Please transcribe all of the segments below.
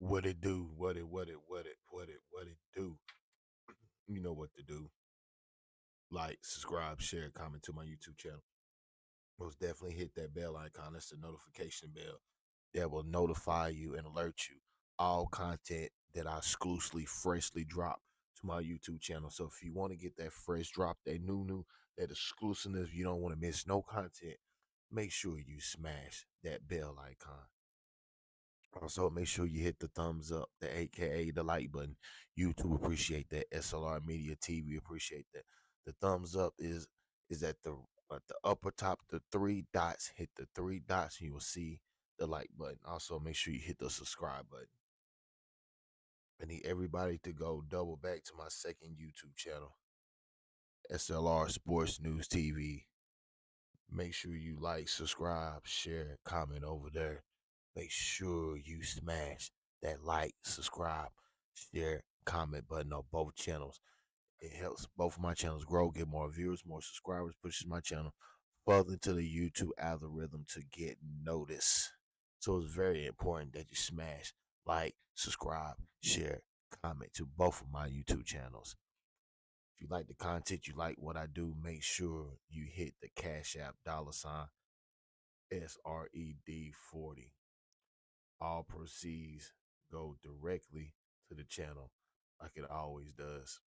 What it do? What it do? You know what to do. Like, subscribe, share, comment to my YouTube channel. Most definitely hit that bell icon. That's the notification bell that will notify you and alert you all content that I exclusively freshly drop to my YouTube channel. So if you want to get that fresh drop, that new, that exclusiveness, you don't want to miss no content, make sure you smash that bell icon. Also, make sure you hit the thumbs up, the AKA the like button. YouTube appreciate that. S.L.R Media TV appreciate that. The thumbs up is at the upper top, the three dots. Hit the three dots, and you will see the like button. Also, make sure you hit the subscribe button. I need everybody to go double back to my second YouTube channel, S.L.R Sports News TV. Make sure you like, subscribe, share, comment over there. Make sure you smash that like, subscribe, share, comment button on both channels. It helps both of my channels grow, get more viewers, more subscribers, pushes my channel further into the YouTube algorithm to get noticed. So it's very important that you smash like, subscribe, share, comment to both of my YouTube channels. If you like the content, you like what I do, make sure you hit the Cash App $ SRED40. All proceeds go directly to the channel like it always does.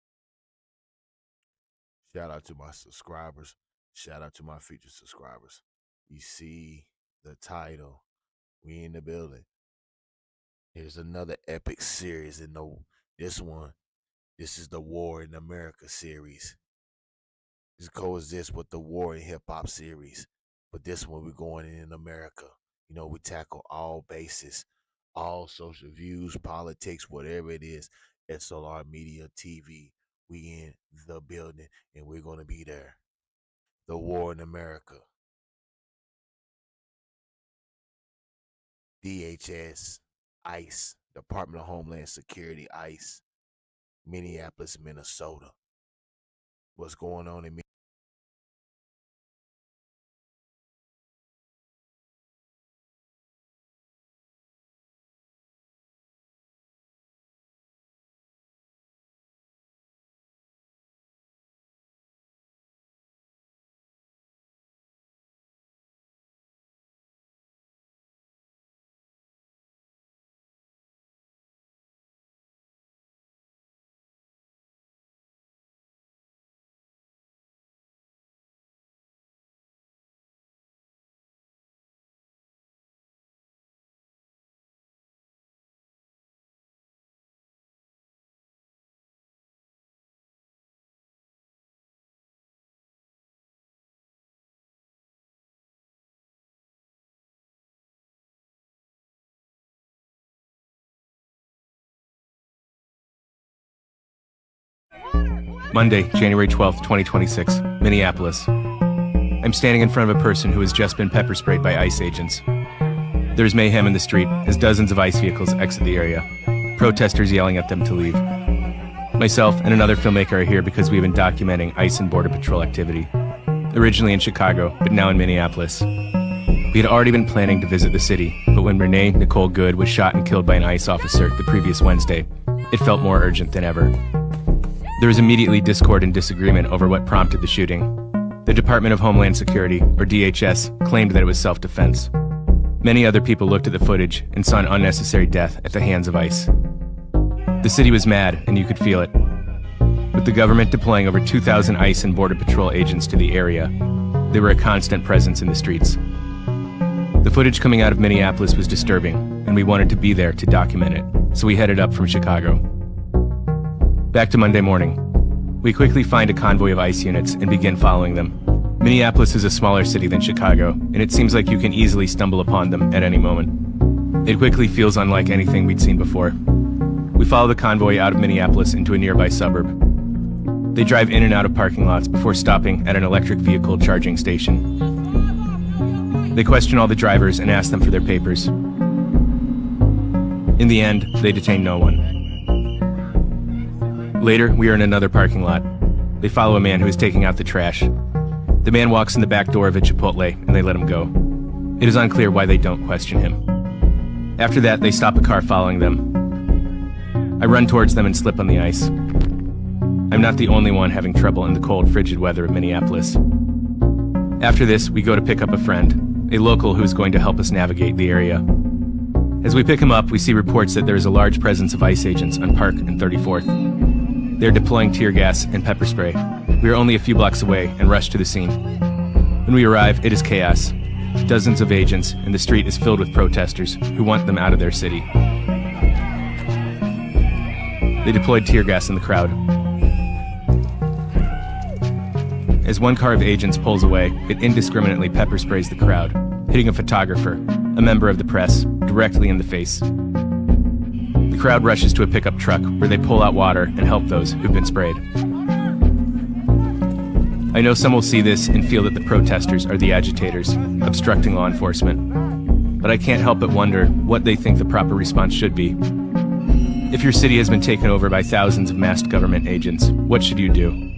Shout out to my subscribers. Shout out to my future subscribers. You see the title. We in the building. Here's another epic series. And this is the War in America series. This coexists with the War in Hip Hop series. But this one we're going in America. You know, we tackle all bases, all social views, politics, whatever it is. S.L.R Media TV. We in the building, and we're going to be there. The War in America. DHS, ICE, Department of Homeland Security, ICE, Minneapolis, Minnesota. What's going on in Monday, January 12th, 2026, Minneapolis. I'm standing in front of a person who has just been pepper sprayed by ICE agents. There's mayhem in the street as dozens of ICE vehicles exit the area, protesters yelling at them to leave. Myself and another filmmaker are here because we've been documenting ICE and Border Patrol activity, originally in Chicago, but now in Minneapolis. We had already been planning to visit the city, but when Renee Nicole Good was shot and killed by an ICE officer the previous Wednesday, it felt more urgent than ever. There was immediately discord and disagreement over what prompted the shooting. The Department of Homeland Security, or DHS, claimed that it was self-defense. Many other people looked at the footage and saw an unnecessary death at the hands of ICE. The city was mad, and you could feel it. With the government deploying over 2,000 ICE and Border Patrol agents to the area, they were a constant presence in the streets. The footage coming out of Minneapolis was disturbing, and we wanted to be there to document it, so we headed up from Chicago. Back to Monday morning. We quickly find a convoy of ICE units and begin following them. Minneapolis is a smaller city than Chicago, and it seems like you can easily stumble upon them at any moment. It quickly feels unlike anything we'd seen before. We follow the convoy out of Minneapolis into a nearby suburb. They drive in and out of parking lots before stopping at an electric vehicle charging station. They question all the drivers and ask them for their papers. In the end, they detain no one. Later, we are in another parking lot. They follow a man who is taking out the trash. The man walks in the back door of a Chipotle, and they let him go. It is unclear why they don't question him. After that, they stop a car following them. I run towards them and slip on the ice. I'm not the only one having trouble in the cold, frigid weather of Minneapolis. After this, we go to pick up a friend, a local who is going to help us navigate the area. As we pick him up, we see reports that there is a large presence of ICE agents on Park and 34th. They're deploying tear gas and pepper spray. We are only a few blocks away and rush to the scene. When we arrive, it is chaos. Dozens of agents, and the street is filled with protesters who want them out of their city. They deployed tear gas in the crowd. As one car of agents pulls away, it indiscriminately pepper sprays the crowd, hitting a photographer, a member of the press, directly in the face. The crowd rushes to a pickup truck where they pull out water and help those who've been sprayed. I know some will see this and feel that the protesters are the agitators, obstructing law enforcement. But I can't help but wonder what they think the proper response should be. If your city has been taken over by thousands of masked government agents, what should you do?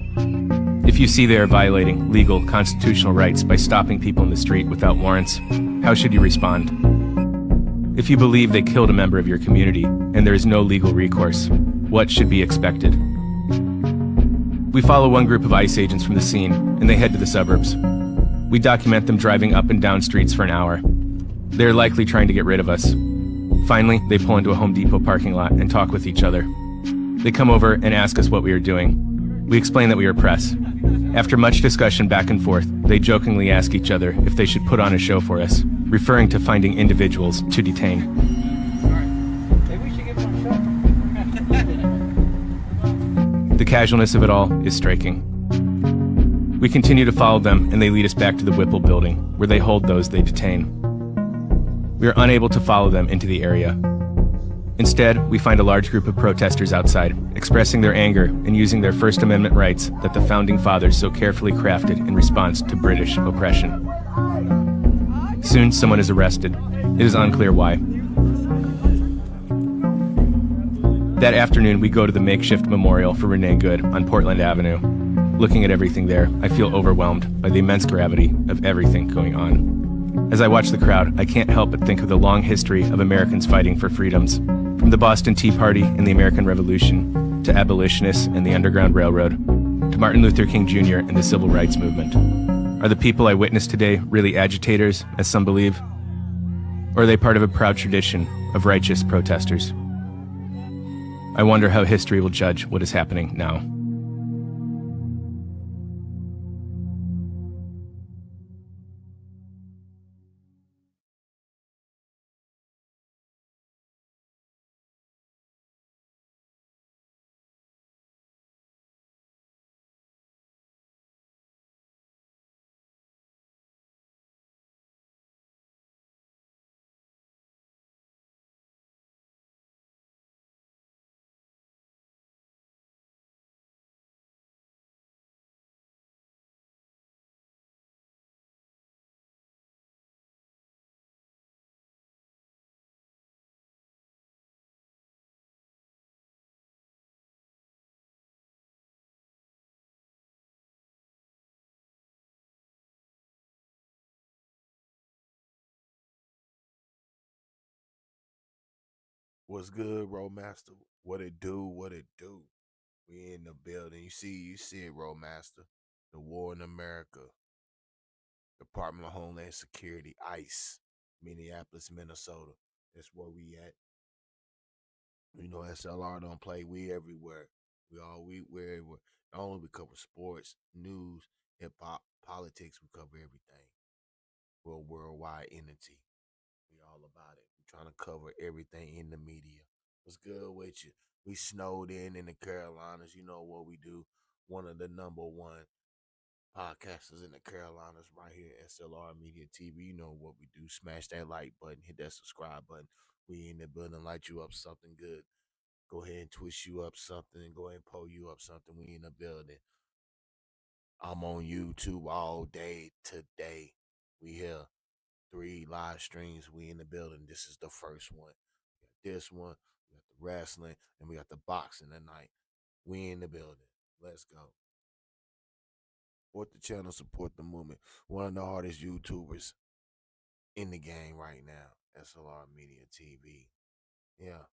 If you see they are violating legal, constitutional rights by stopping people in the street without warrants, how should you respond? If you believe they killed a member of your community and there is no legal recourse, what should be expected? We follow one group of ICE agents from the scene, and they head to the suburbs. We document them driving up and down streets for an hour. They are likely trying to get rid of us. Finally, they pull into a Home Depot parking lot and talk with each other. They come over and ask us what we are doing. We explain that we are press. After much discussion back and forth, they jokingly ask each other if they should put on a show for us, referring to finding individuals to detain. Maybe we should give them a show. The casualness of it all is striking. We continue to follow them, and they lead us back to the Whipple building, where they hold those they detain. We are unable to follow them into the area. Instead, we find a large group of protesters outside, expressing their anger and using their First Amendment rights that the Founding Fathers so carefully crafted in response to British oppression. Soon, someone is arrested. It is unclear why. That afternoon, we go to the makeshift memorial for Renee Good on Portland Avenue. Looking at everything there, I feel overwhelmed by the immense gravity of everything going on. As I watch the crowd, I can't help but think of the long history of Americans fighting for freedoms, from the Boston Tea Party and the American Revolution, to abolitionists and the Underground Railroad, to Martin Luther King Jr. and the Civil Rights Movement. Are the people I witness today really agitators, as some believe? Or are they part of a proud tradition of righteous protesters? I wonder how history will judge what is happening now. What's good, Roadmaster? What it do? What it do? We in the building. You see it, Roadmaster. The war in America. Department of Homeland Security, ICE, Minneapolis, Minnesota. That's where we at. You know, S.L.R don't play. We everywhere. We everywhere. Not only we cover sports, news, hip hop, politics. We cover everything. We're a worldwide entity. We all about it. We're trying to cover everything in the media. What's good with you? We snowed in the Carolinas. You know what we do. One of the number one podcasters in the Carolinas right here, S.L.R Media TV. You know what we do. Smash that like button, hit that subscribe button. We in the building, light you up something good. Go ahead and twist you up something and go ahead and pull you up something. We in the building. I'm on YouTube all day today. We here. 3 live streams. We in the building. This is the first one. We got this one. We got the wrestling, and we got the boxing tonight. We in the building. Let's go. Support the channel. Support the movement. One of the hardest YouTubers in the game right now. S.L.R Media TV. Yeah.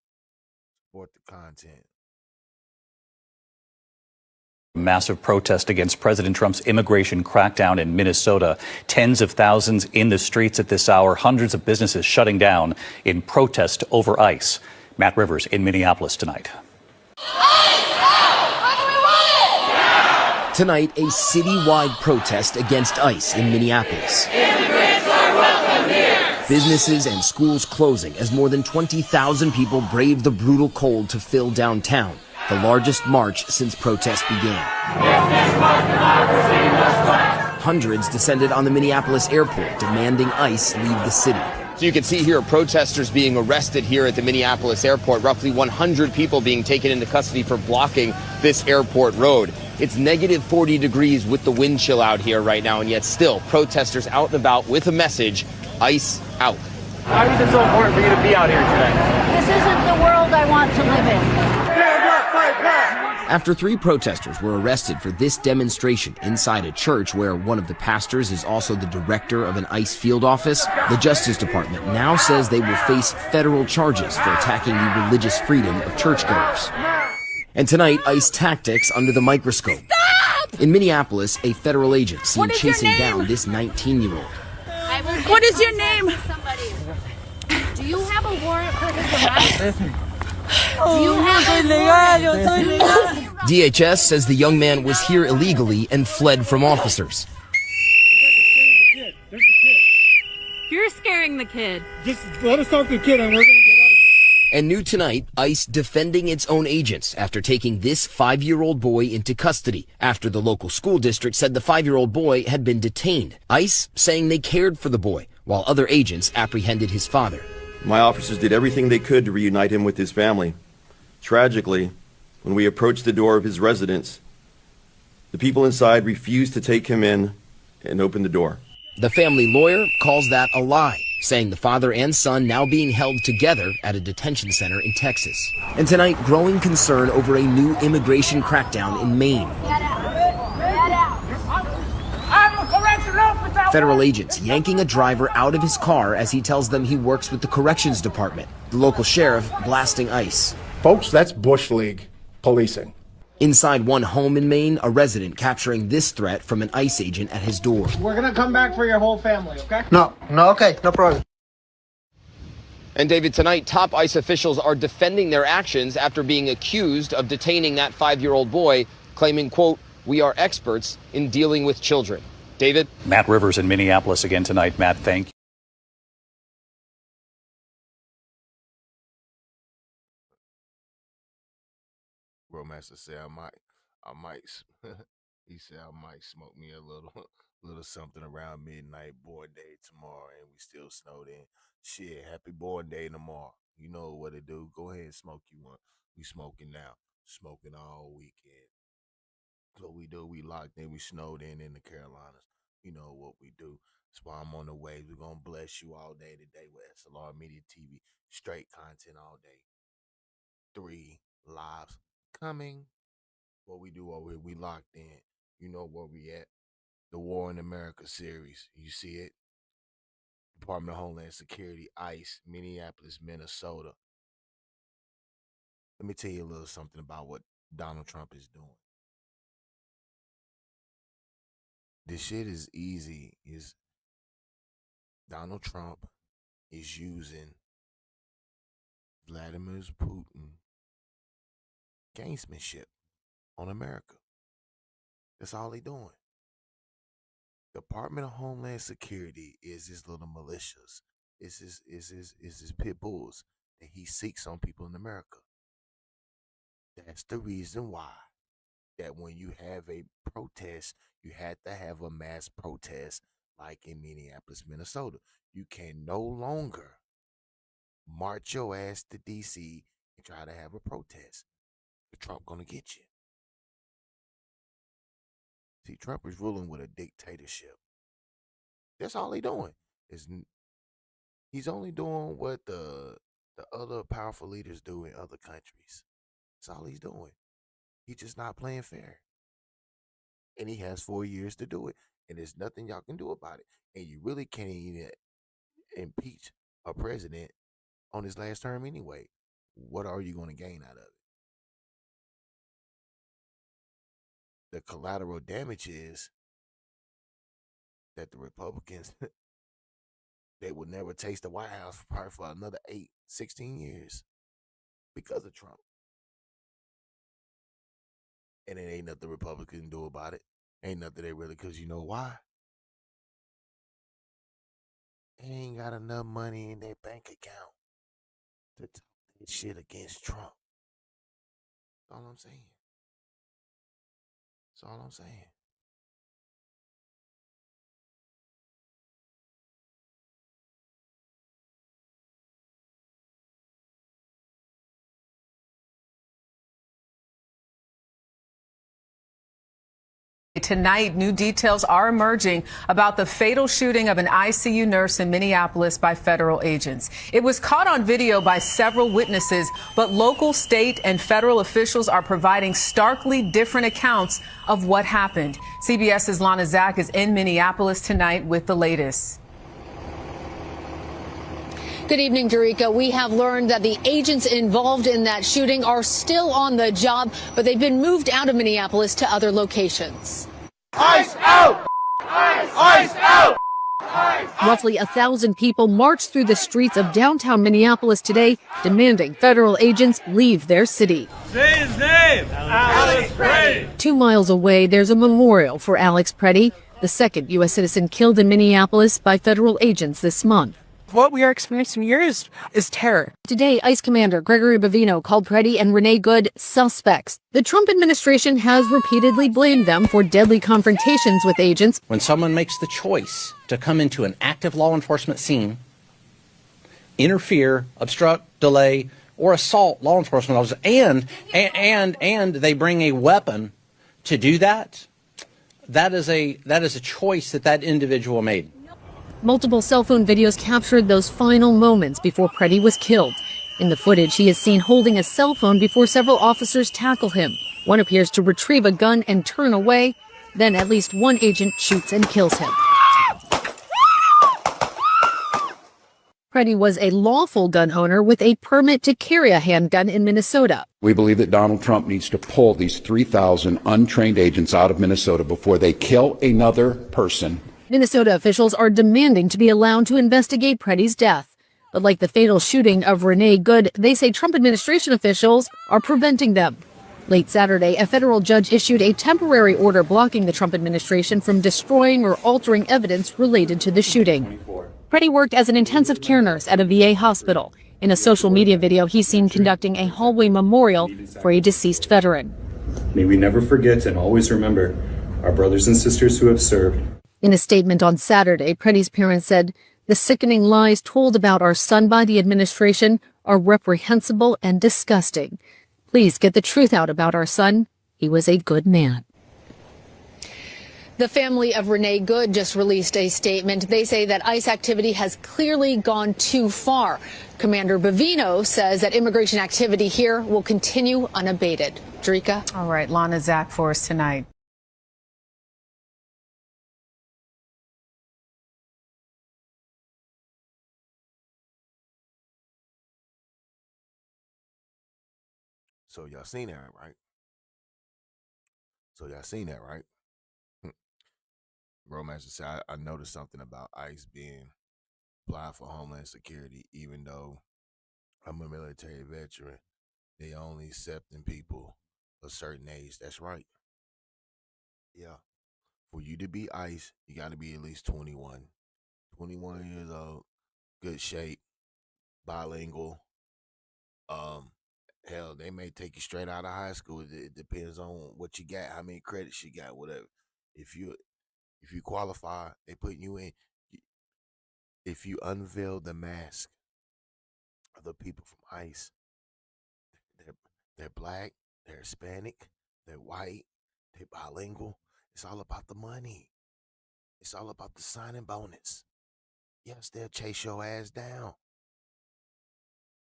support the content. Massive protest against President Trump's immigration crackdown in Minnesota. Tens of thousands in the streets at this hour. Hundreds of businesses shutting down in protest over ICE. Matt Rivers in Minneapolis tonight. Tonight, a citywide protest against ICE in Minneapolis. Immigrants are welcome here. Businesses and schools closing as more than 20,000 people braved the brutal cold to fill downtown, the largest march since protests began. Hundreds descended on the Minneapolis airport, demanding ICE leave the city. So you can see here protesters being arrested here at the Minneapolis airport, roughly 100 people being taken into custody for blocking this airport road. It's negative 40 degrees with the wind chill out here right now, and yet still protesters out and about with a message, ICE out. Why is it so important for you to be out here today? This isn't the world I want to live in. After 3 protesters were arrested for this demonstration inside a church where one of the pastors is also the director of an ICE field office, the Justice Department now says they will face federal charges for attacking the religious freedom of churchgoers. And tonight, ICE tactics under the microscope. Stop! In Minneapolis, a federal agent seen chasing down this 19-year-old. What is your name? Do you have a warrant for his arrest? Do you have a warrant? DHS says the young man was here illegally and fled from officers. You're scaring the kid. Just let us talk to the kid and we're going to get out of here. And new tonight, ICE defending its own agents after taking this 5-year-old boy into custody after the local school district said the 5-year-old boy had been detained. ICE saying they cared for the boy, while other agents apprehended his father. My officers did everything they could to reunite him with his family. Tragically, when we approached the door of his residence, the people inside refused to take him in and open the door. The family lawyer calls that a lie, saying the father and son now being held together at a detention center in Texas. And tonight, growing concern over a new immigration crackdown in Maine. Federal agents yanking a driver out of his car as he tells them he works with the corrections department. The local sheriff blasting ICE. Folks, that's Bush League policing. Inside one home in Maine, a resident capturing this threat from an ICE agent at his door. We're going to come back for your whole family, okay? No, okay, no problem. And David, tonight, top ICE officials are defending their actions after being accused of detaining that 5-year-old boy, claiming, quote, "We are experts in dealing with children." David? Matt Rivers in Minneapolis again tonight. Matt, thank you. Roadmaster said I might. He said I might smoke me a little something around midnight. Born day tomorrow, and we still snowed in. Shit, happy born day tomorrow. You know what to do. Go ahead and smoke you one. We smoking now. Smoking all weekend. So we do. We locked in. We snowed in the Carolinas. You know what we do. That's why I'm on the way. We're gonna bless you all day today with S.L.R Media TV. Straight content all day. 3 lives coming. What we do over here, we locked in. You know where we at. The War in America series. You see it. Department of Homeland Security, ICE, Minneapolis, Minnesota. Let me tell you a little something about what Donald Trump is doing. This shit is easy. Is Donald Trump is using Vladimir Putin gamesmanship on America. That's all they doing. Department of Homeland Security is his little militias. Is his pit bulls that he seeks on people in America. That's the reason why that when you have a protest, you have to have a mass protest like in Minneapolis, Minnesota. You can no longer march your ass to D.C. and try to have a protest. Trump gonna get you. See, Trump is ruling with a dictatorship. That's all he doing. He's only doing what the other powerful leaders do in other countries. That's all he's doing. He's just not playing fair. And he has 4 years to do it. And there's nothing y'all can do about it. And you really can't even impeach a president on his last term anyway. what are you going to gain out of it? The collateral damage is that the Republicans they will never taste the White House probably for another 16 years because of Trump. And it ain't nothing Republicans can do about it. Ain't nothing they really, because you know why? They ain't got enough money in their bank account to talk that shit against Trump. That's all I'm saying. That's all I'm saying. Tonight, new details are emerging about the fatal shooting of an ICU nurse in Minneapolis by federal agents. It was caught on video by several witnesses, but local, state, and federal officials are providing starkly different accounts of what happened. CBS's Lana Zak is in Minneapolis tonight with the latest. Good evening, Jerika. We have learned that the agents involved in that shooting are still on the job, but they've been moved out of Minneapolis to other locations. ICE out! ICE out! Roughly 1,000 people marched through the streets of downtown Minneapolis today, demanding federal agents leave their city. Say his name! Alex Preddy! 2 miles away, there's a memorial for Alex Preddy, the second U.S. citizen killed in Minneapolis by federal agents this month. What we are experiencing here is terror. Today, ICE Commander Gregory Bavino called Preddy and Renee Good suspects. The Trump administration has repeatedly blamed them for deadly confrontations with agents. When someone makes the choice to come into an active law enforcement scene, interfere, obstruct, delay, or assault law enforcement officers, and they bring a weapon to do that, that is a choice that individual made. Multiple cell phone videos captured those final moments before Preddy was killed. In the footage, he is seen holding a cell phone before several officers tackle him. One appears to retrieve a gun and turn away. Then at least one agent shoots and kills him. Preddy was a lawful gun owner with a permit to carry a handgun in Minnesota. We believe that Donald Trump needs to pull these 3,000 untrained agents out of Minnesota before they kill another person. Minnesota officials are demanding to be allowed to investigate Preddy's death. But like the fatal shooting of Renee Good, they say Trump administration officials are preventing them. Late Saturday, a federal judge issued a temporary order blocking the Trump administration from destroying or altering evidence related to the shooting. Preddy worked as an intensive care nurse at a VA hospital. In a social media video, he's seen conducting a hallway memorial for a deceased veteran. May we never forget and always remember our brothers and sisters who have served. In a statement on Saturday, Preddy's parents said, "The sickening lies told about our son by the administration are reprehensible and disgusting. Please get the truth out about our son. He was a good man." The family of Renee Good just released a statement. They say that ICE activity has clearly gone too far. Commander Bavino says that immigration activity here will continue unabated. Jerika? All right, Lana Zak for us tonight. So y'all seen that, right? Romaster said, I noticed something about ICE being applied for Homeland Security, even though I'm a military veteran. They only accepting people a certain age. That's right. Yeah. For you to be ICE, you got to be at least 21. 21 years old, good shape, bilingual. Hell, they may take you straight out of high school. It depends on what you got, how many credits you got, whatever. If you qualify, they put you in. If you unveil the mask of the people from ICE, they're black, they're Hispanic, they're white, they're bilingual. It's all about the money. It's all about the signing bonus. Yes, they'll chase your ass down.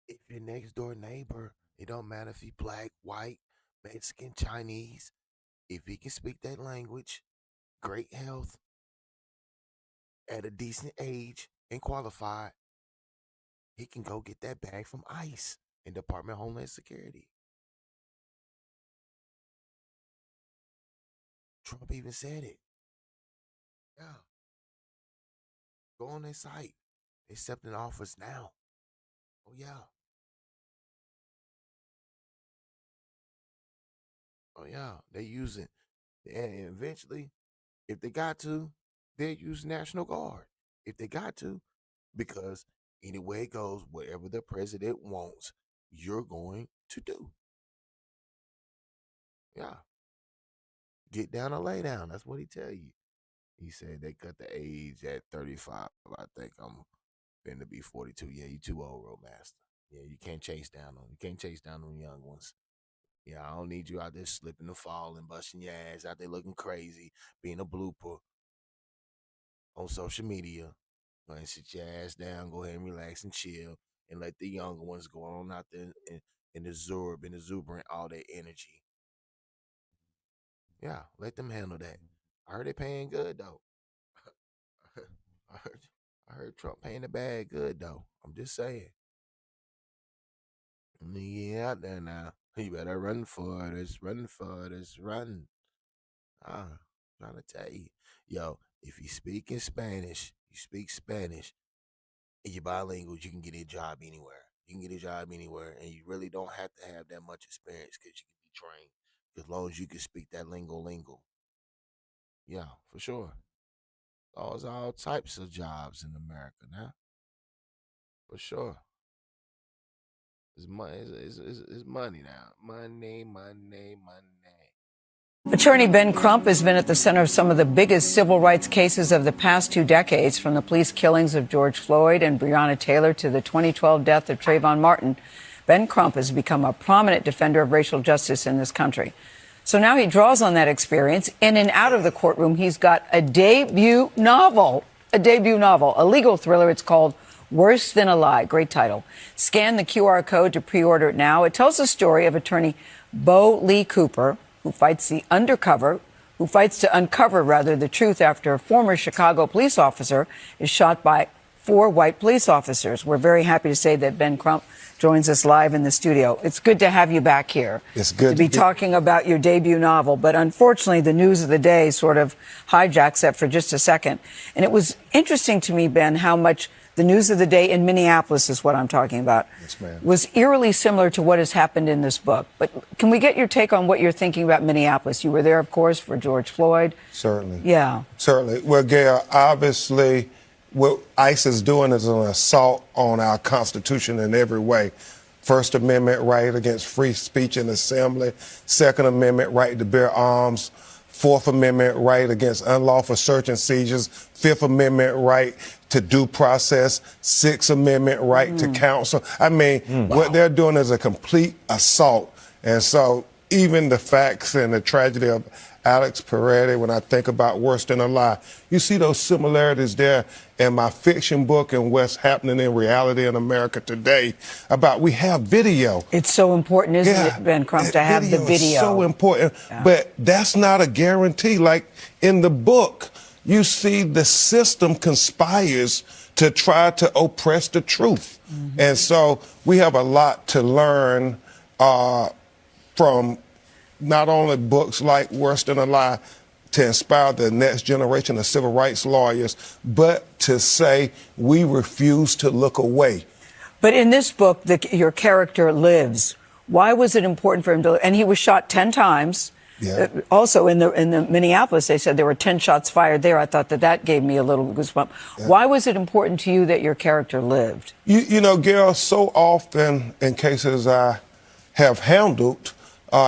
If your next door neighbor, it don't matter if he black, white, Mexican, Chinese, if he can speak that language, great health, at a decent age and qualified, he can go get that bag from ICE. and Department of Homeland Security. Trump even said it. Yeah. Go on their site. They accepting offers now. Oh, yeah. Oh, yeah. They using, and eventually, if they got to, they'll use National Guard. If they got to, because anyway it goes, whatever the president wants, you're going to do. Yeah. Get down or lay down. That's what he tell you. He said they cut the age at 35. I think I'm going to be 42. Yeah, you too old, Roadmaster. Yeah, you can't chase down them. You can't chase down them young ones. Yeah, I don't need you out there slipping and falling, busting your ass, out there looking crazy, being a blooper on social media. Go ahead and sit your ass down, go ahead and relax and chill, and let the younger ones go on out there and absorb and exuberant all their energy. Yeah, let them handle that. I heard they paying good though. I heard Trump paying the bag good though. I'm just saying. Yeah, out there now. You better run for this, run for this, run. Trying to tell you. Yo, if you speak in Spanish, you speak Spanish, and you're bilingual, you can get a job anywhere. You can get a job anywhere, and you really don't have to have that much experience because you can be trained. As long as you can speak that lingo. Yeah, for sure. There's all types of jobs in America now. For sure. It's money. It's money now. Money. Attorney Ben Crump has been at the center of some of the biggest civil rights cases of the past 2 decades, from the police killings of George Floyd and Breonna Taylor to the 2012 death of Trayvon Martin. Ben Crump has become a prominent defender of racial justice in this country. So now he draws on that experience. In and out of the courtroom, he's got a debut novel, a legal thriller. It's called Worse Than a Lie. Great title. Scan the QR code to pre-order it now. It tells the story of attorney Bo Lee Cooper, who fights to uncover the truth after a former Chicago police officer is shot by 4 white police officers. We're very happy to say that Ben Crump joins us live in the studio. It's good to have you back here. It's good to be talking about your debut novel. But unfortunately, the news of the day sort of hijacks that for just a second. And it was interesting to me, Ben, how much the news of the day in Minneapolis is what I'm talking about. Yes, ma'am. Was eerily similar to what has happened in this book. But can we get your take on what you're thinking about Minneapolis? You were there, of course, for George Floyd. Certainly. Yeah. Certainly. Well, Gail, obviously, what ICE is doing is an assault on our Constitution in every way. First Amendment right against free speech and assembly. Second Amendment right to bear arms. Fourth Amendment right against unlawful search and seizures. Fifth Amendment right to due process. Sixth Amendment right to counsel. I mean, what they're doing is a complete assault. And so even the facts and the tragedy of Alex Peretti, when I think about Worse Than a Lie, you see those similarities there in my fiction book and what's happening in reality in America today about we have video. It's so important, isn't it, Ben Crump, to have the video? It's so important, but that's not a guarantee. Like in the book, you see the system conspires to try to oppress the truth. And so we have a lot to learn from not only books like Worse Than a Lie to inspire the next generation of civil rights lawyers, but to say we refuse to look away. But in this book, your character lives. Why was it important for him to? And he was shot 10 times. Yeah. Also, in the Minneapolis, they said there were 10 shots fired there. I thought that gave me a little goosebump. Yeah. Why was it important to you that your character lived? You know, Gail, so often in cases I have handled,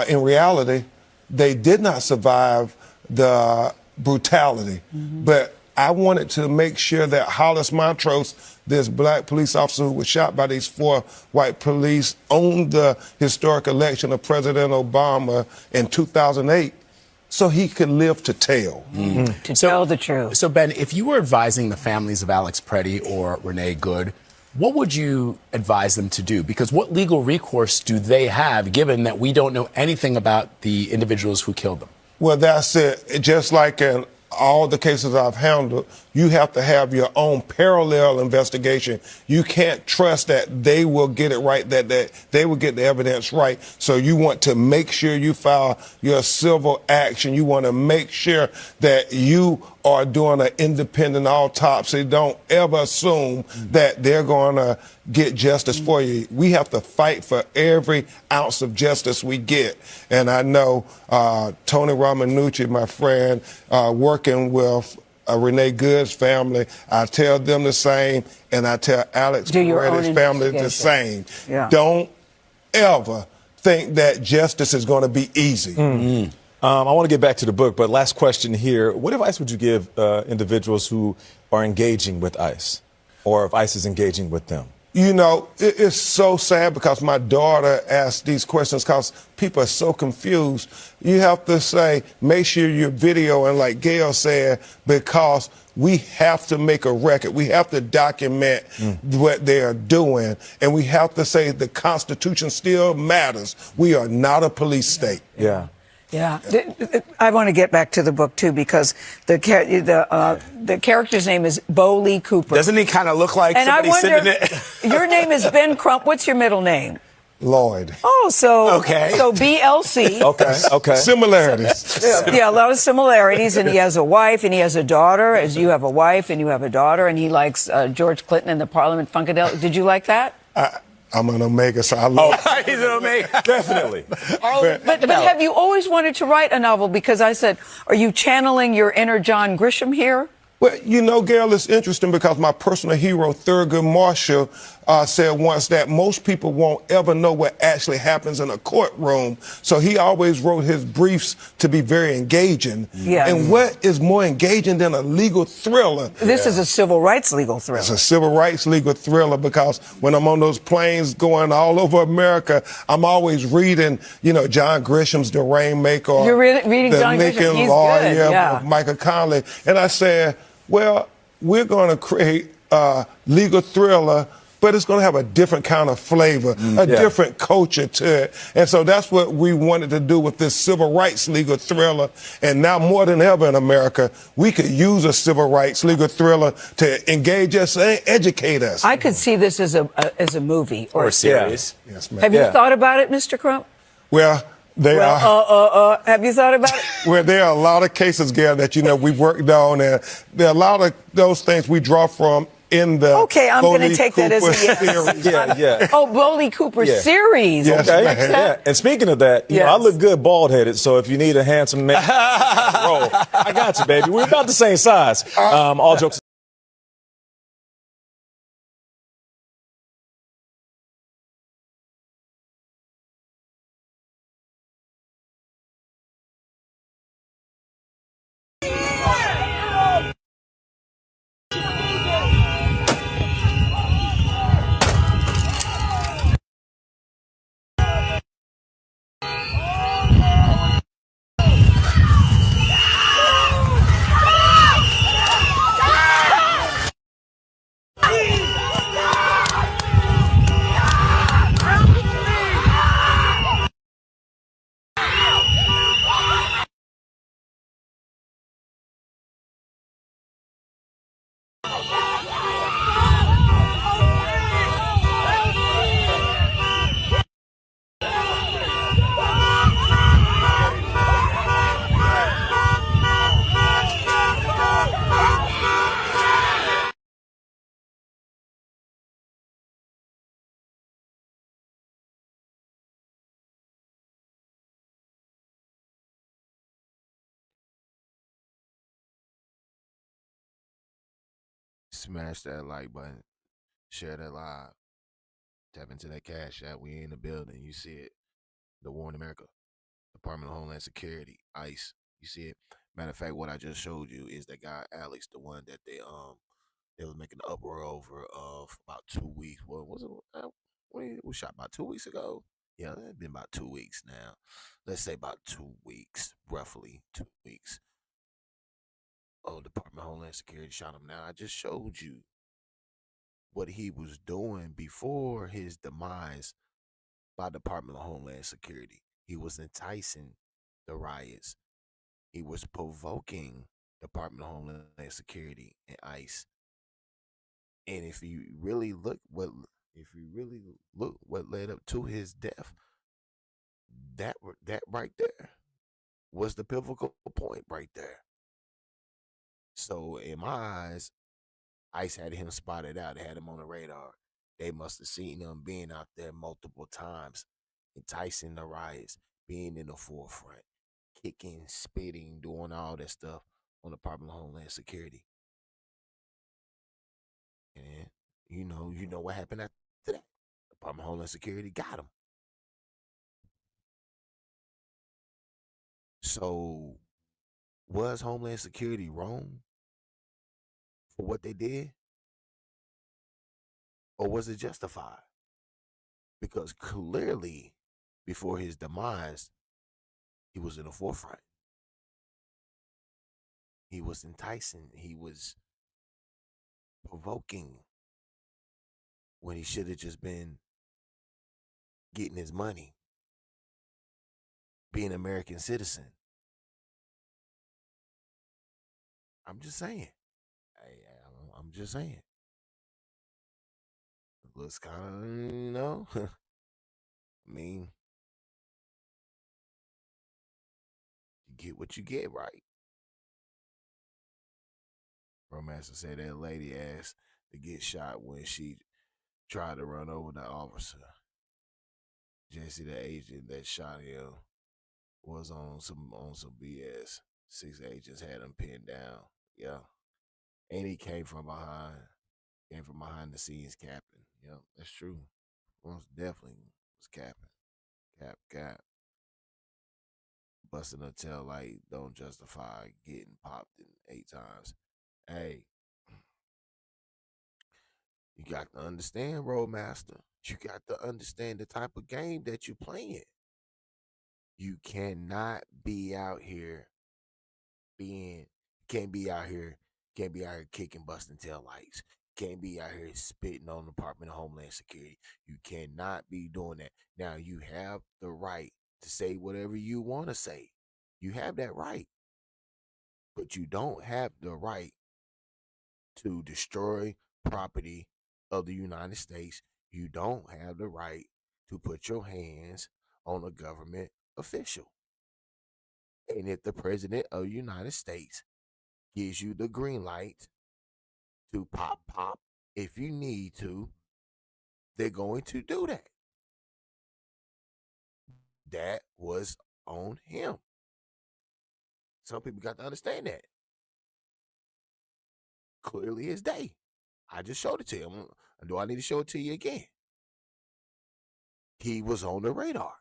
in reality, they did not survive the brutality. But I wanted to make sure that Hollis Montrose, this black police officer who was shot by these 4 white police on the historic election of President Obama in 2008, so he could live to tell. To tell the truth. So, Ben, if you were advising the families of Alex Peretti or Renee Good, what would you advise them to do? Because what legal recourse do they have, given that we don't know anything about the individuals who killed them? Well, that's it. Just like in all the cases I've handled, You have to have your own parallel investigation. You can't trust that they will get it right, that they will get the evidence right. So you want to make sure you file your civil action. You want to make sure that you are doing an independent autopsy. Don't ever assume that they're going to get justice for you. We have to fight for every ounce of justice we get. And I know Tony Romanucci, my friend, working with Renee Good's family, I tell them the same, and I tell Alex Peretti's family the same. Yeah. Don't ever think that justice is going to be easy. I want to get back to the book, but last question here. What advice would you give individuals who are engaging with ICE, or if ICE is engaging with them? You know, it's so sad because my daughter asked these questions because people are so confused. You have to say, make sure you're videoing, like Gail said, because we have to make a record. We have to document what they are doing. And we have to say the Constitution still matters. We are not a police state. Yeah. Yeah, I want to get back to the book too because the character's name is Bo Lee Cooper. Doesn't he kind of look like somebody sitting there? Your name is Ben Crump. What's your middle name? Lloyd. Oh, so okay. So BLC. Okay. Similarities. Yeah, a lot of similarities. And he has a wife and he has a daughter, as you have a wife and you have a daughter, and he likes George Clinton and the Parliament Funkadelic. Did you like that? I'm an Omega, so I love He's an Omega. Definitely. But have you always wanted to write a novel? Because I said, are you channeling your inner John Grisham here? Well, you know, Gail, it's interesting because my personal hero, Thurgood Marshall, said once that most people won't ever know what actually happens in a courtroom. So he always wrote his briefs to be very engaging. Yeah. And what is more engaging than a legal thriller? This is a civil rights legal thriller. It's a civil rights legal thriller because when I'm on those planes going all over America, I'm always reading, you know, John Grisham's The Rainmaker. You're reading the John Lincoln Grisham. He's Lawyer good. Yeah. of Michael Connelly. And I said, well, we're going to create a legal thriller, but it's going to have a different kind of flavor, different culture to it. And so that's what we wanted to do with this civil rights legal thriller. And now more than ever in America, we could use a civil rights legal thriller to engage us and educate us. I could see this as a movie or a series. Yeah. Yes, ma'am. Have you thought about it, Mr. Crump? Well, have you thought about it? Well, there are a lot of cases, Gail, that, you know, we worked on, and there are a lot of those things we draw from in the Okay, I'm going to take that as a yes. Yeah. Oh, Bo Lee Cooper series. Yes, Okay. ma'am. Yeah. And speaking of that, you know, I look good bald-headed, so if you need a handsome man, roll, I got you, baby. We're about the same size. All jokes Smash that like button, share that live, tap into that cash app. We in the building. You see it. The War in America, Department of Homeland Security, ICE. You see it. Matter of fact, what I just showed you is that guy Alex, the one that they was making the uproar over of about 2 weeks. What was it? We shot about 2 weeks ago. Yeah, it's been about 2 weeks now. Let's say about 2 weeks, roughly 2 weeks. Oh, Department of Homeland Security shot him. Now I just showed you what he was doing before his demise by Department of Homeland Security. He was enticing the riots. He was provoking Department of Homeland Security and ICE. And if you really look what led up to his death, that right there was the pivotal point right there. So in my eyes, ICE had him spotted out, had him on the radar. They must have seen him being out there multiple times, enticing the riots, being in the forefront, kicking, spitting, doing all that stuff on the Department of Homeland Security. And you know what happened after that. Department of Homeland Security got him. So was Homeland Security wrong for what they did? Or was it justified? Because clearly, before his demise, he was in the forefront. He was enticing. He was provoking when he should have just been getting his money, being an American citizen. I'm just saying. I'm just saying. It looks kind of, I mean, you get what you get, right? Romancer said that lady asked to get shot when she tried to run over the officer. Jesse, the agent that shot him, was on some BS. 6 agents had him pinned down. Yeah. And he came from behind. Came from behind the scenes capping. Yeah, that's true. Most definitely was capping. Cap. Busting a tail light don't justify getting popped in 8 times. Hey, you got to understand, Roadmaster. You got to understand the type of game that you're playing. You cannot be out here can't be out here kicking, busting tail lights. Can't be out here spitting on the Department of Homeland Security. You cannot be doing that. Now, you have the right to say whatever you want to say. You have that right. But you don't have the right to destroy property of the United States. You don't have the right to put your hands on a government official. And if the President of the United States gives you the green light to pop, if you need to, they're going to do that. That was on him. Some people got to understand that. Clearly as day. I just showed it to you. Do I need to show it to you again? He was on the radar.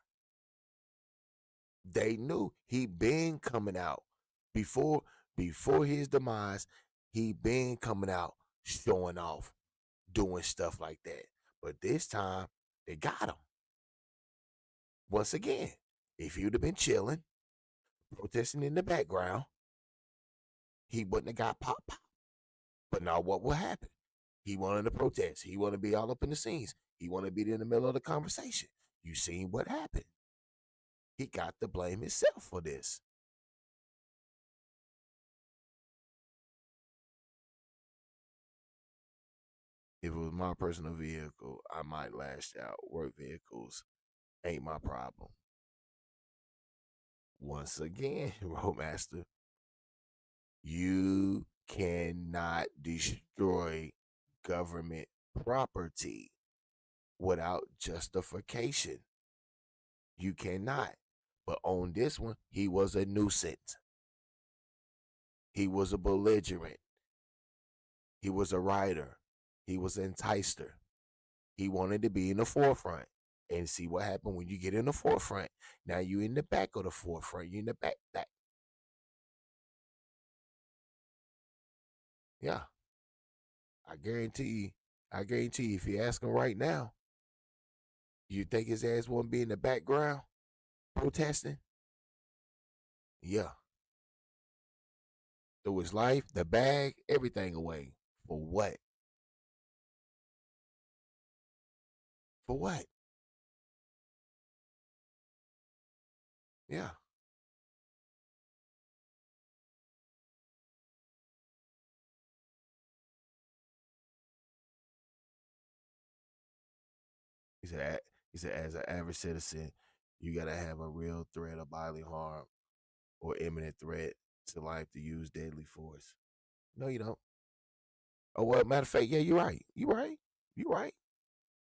They knew he been coming out before his demise. He been coming out showing off, doing stuff like that. But this time they got him. Once again, if he would have been chilling, protesting in the background, he wouldn't have got pop. But now what will happen? He wanted to protest. He wanted to be all up in the scenes. He wanted to be in the middle of the conversation. You seen what happened. He got to blame himself for this. If it was my personal vehicle, I might lash out. Work vehicles ain't my problem. Once again, Roadmaster, you cannot destroy government property without justification. You cannot. But on this one, he was a nuisance. He was a belligerent. He was a writer. He was an enticer. He wanted to be in the forefront. And see what happened when you get in the forefront. Now you in the back of the forefront. You in the back. Yeah. I guarantee you, if you ask him right now, you think his ass won't be in the background protesting? Yeah. Threw his life, the bag, everything away. For what? For what? Yeah. he said, as an average citizen, you gotta have a real threat of bodily harm or imminent threat to life to use deadly force. No, you don't. Oh well, matter of fact, yeah, you're right. You're right. You're right.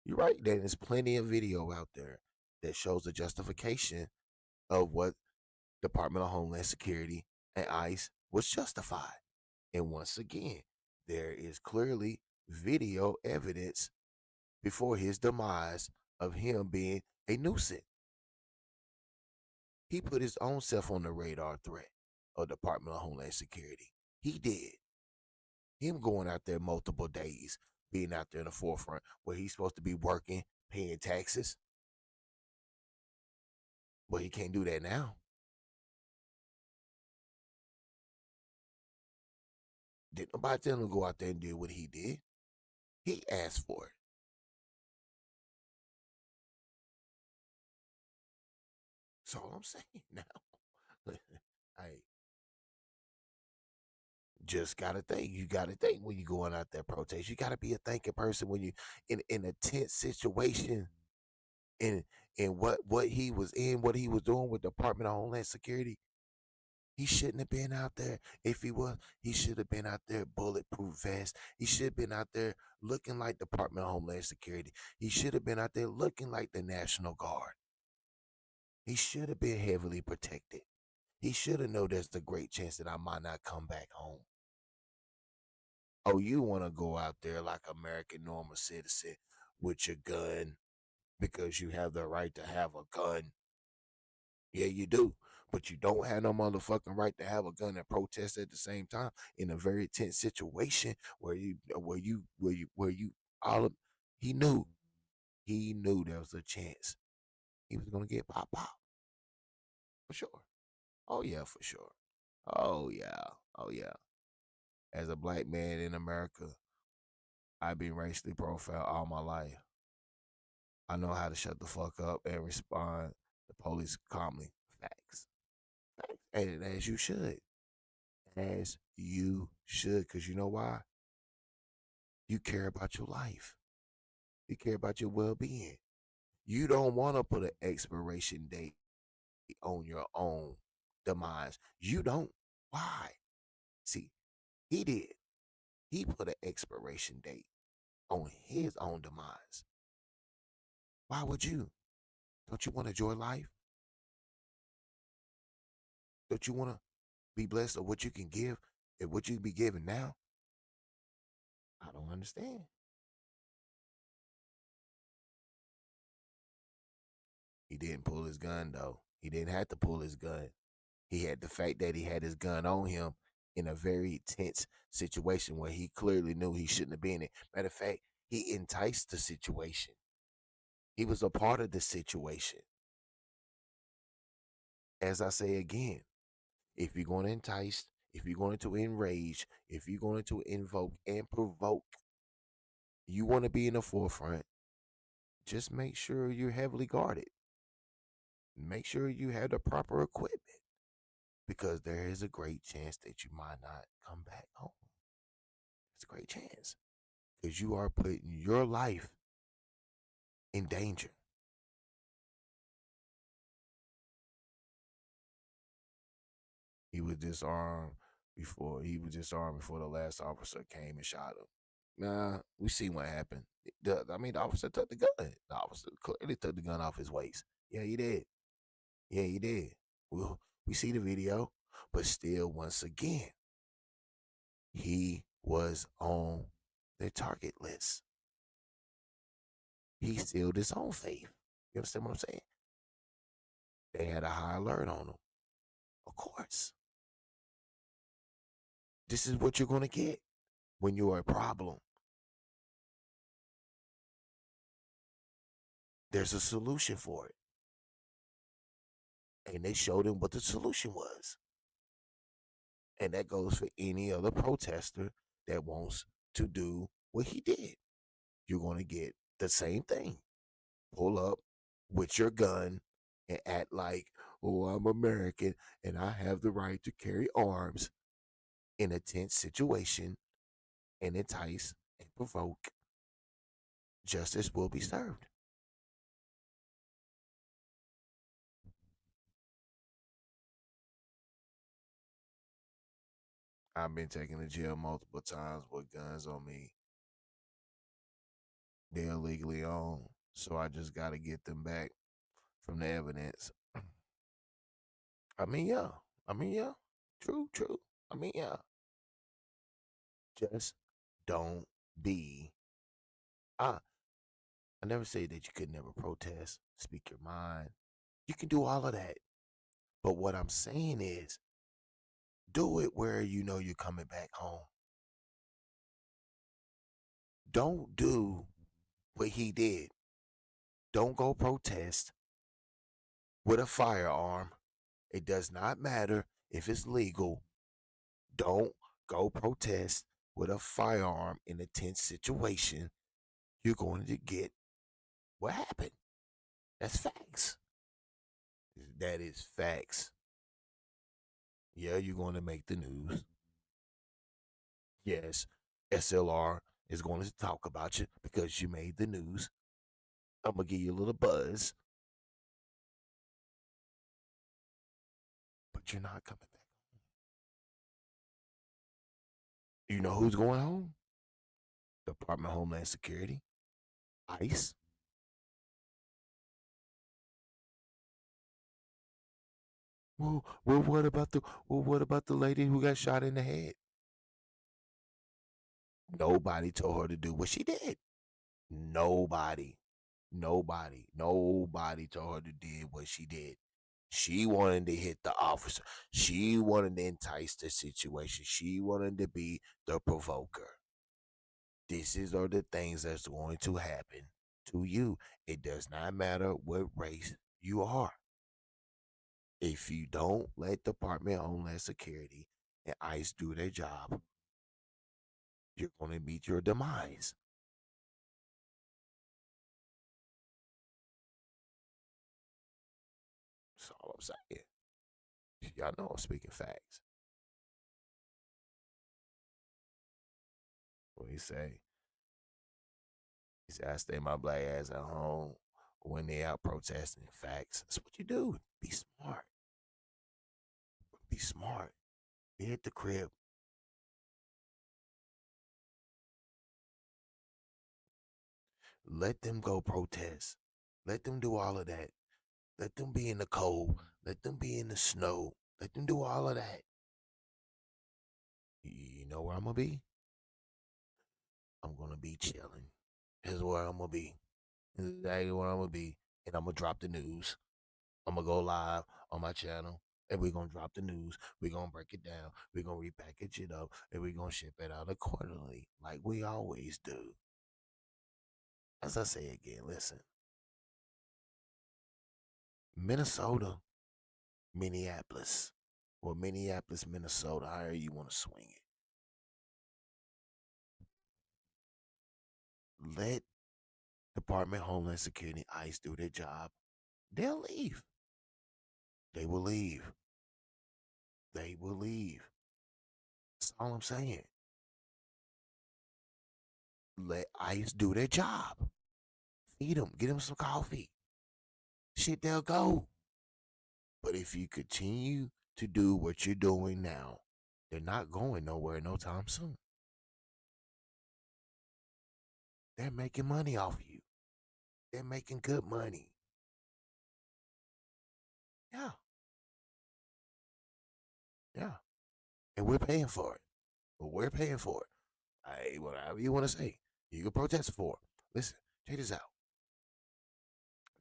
You're right. There's plenty of video out there that shows the justification of what Department of Homeland Security and ICE was justified. And once again, there is clearly video evidence before his demise of him being a nuisance. He put his own self on the radar threat of Department of Homeland Security. He did. Him going out there multiple days, being out there in the forefront where he's supposed to be working, paying taxes. But he can't do that now. Didn't nobody tell him to go out there and do what he did. He asked for it. That's all I'm saying now. Hey, just gotta think. You gotta think when you going out there protest. You gotta be a thinking person when you in a tense situation. In what he was in, what he was doing with Department of Homeland Security. He shouldn't have been out there. If he was, he should have been out there bulletproof vest. He should have been out there looking like Department of Homeland Security. He should have been out there looking like the National Guard. He should have been heavily protected. He should have known there's a great chance that I might not come back home. Oh, you want to go out there like American normal citizen with your gun because you have the right to have a gun. Yeah, you do. But you don't have no motherfucking right to have a gun and protest at the same time in a very tense situation where you all of, he knew there was a chance he was gonna get pop. For sure. Oh yeah, for sure. Oh yeah. Oh yeah. As a black man in America, I've been racially profiled all my life. I know how to shut the fuck up and respond to police calmly. Facts. And as you should. As you should. Because you know why? You care about your life. You care about your well-being. You don't want to put an expiration date on your own demise. You don't. Why? See, he did. He put an expiration date on his own demise. Why would you? Don't you want to enjoy life? Don't you want to be blessed of what you can give and what you can be given now? I don't understand. He didn't pull his gun though. He didn't have to pull his gun. He had the fact that he had his gun on him in a very tense situation where he clearly knew he shouldn't have been in. Matter of fact, he enticed the situation. He was a part of the situation. As I say again, if you're going to entice, if you're going to enrage, if you're going to invoke and provoke, you want to be in the forefront, just make sure you're heavily guarded. Make sure you have the proper equipment because there is a great chance that you might not come back home. It's a great chance because you are putting your life in danger. He was disarmed before the last officer came and shot him. Nah, we see what happened. The officer took the gun. The officer clearly took the gun off his waist. Yeah, he did. Yeah, he did. We see the video, but still, once again, he was on their target list. He sealed his own fate. You understand what I'm saying? They had a high alert on him. Of course. This is what you're going to get when you're a problem. There's a solution for it. And they showed him what the solution was. And that goes for any other protester that wants to do what he did. You're going to get the same thing. Pull up with your gun and act like, oh, I'm American and I have the right to carry arms in a tense situation and entice and provoke. Justice will be served. I've been taken to jail multiple times with guns on me. They're illegally owned, so I just got to get them back from the evidence. I mean, yeah. True. I mean, yeah. Just don't be. I never say that you could never protest, speak your mind. You can do all of that. But what I'm saying is, do it where you know you're coming back home. Don't do what he did. Don't go protest with a firearm. It does not matter if it's legal. Don't go protest with a firearm in a tense situation. You're going to get what happened. That's facts. That is facts. Yeah, you're going to make the news. Yes, S.L.R is going to talk about you because you made the news. I'm going to give you a little buzz. But you're not coming back home. You know who's going home? Department of Homeland Security, ICE. Well, what about the lady who got shot in the head? Nobody told her to do what she did. Nobody told her to do what she did. She wanted to hit the officer. She wanted to entice the situation. She wanted to be the provoker. These are the things that's going to happen to you. It does not matter what race you are. If you don't let Department of Homeland Security and ICE do their job, you're going to meet your demise. That's all I'm saying. Y'all know I'm speaking facts. What he say? He said, I stay my black ass at home when they out protesting. Facts. That's what you do. Be smart. Be smart. Be at the crib. Let them go protest. Let them do all of that. Let them be in the cold. Let them be in the snow. Let them do all of that. You know where I'm going to be? I'm going to be chilling. Here's where I'm going to be. This is exactly where I'm going to be. And I'm going to drop the news. I'm going to go live on my channel. And we're going to drop the news. We're going to break it down. We're going to repackage it up. And we're going to ship it out accordingly. Like we always do. As I say again, listen. Minnesota, Minneapolis, or Minneapolis, Minnesota, however you want to swing it. Let Department of Homeland Security, ICE do their job. They'll leave. They will leave. They will leave. That's all I'm saying. Let ICE do their job. Feed them. Get them some coffee. Shit, they'll go. But if you continue to do what you're doing now, they're not going nowhere no time soon. They're making money off you. They're making good money. Yeah. Yeah. And we're paying for it. But we're paying for it. Whatever you want to say. You can protest for it. Listen, check this out.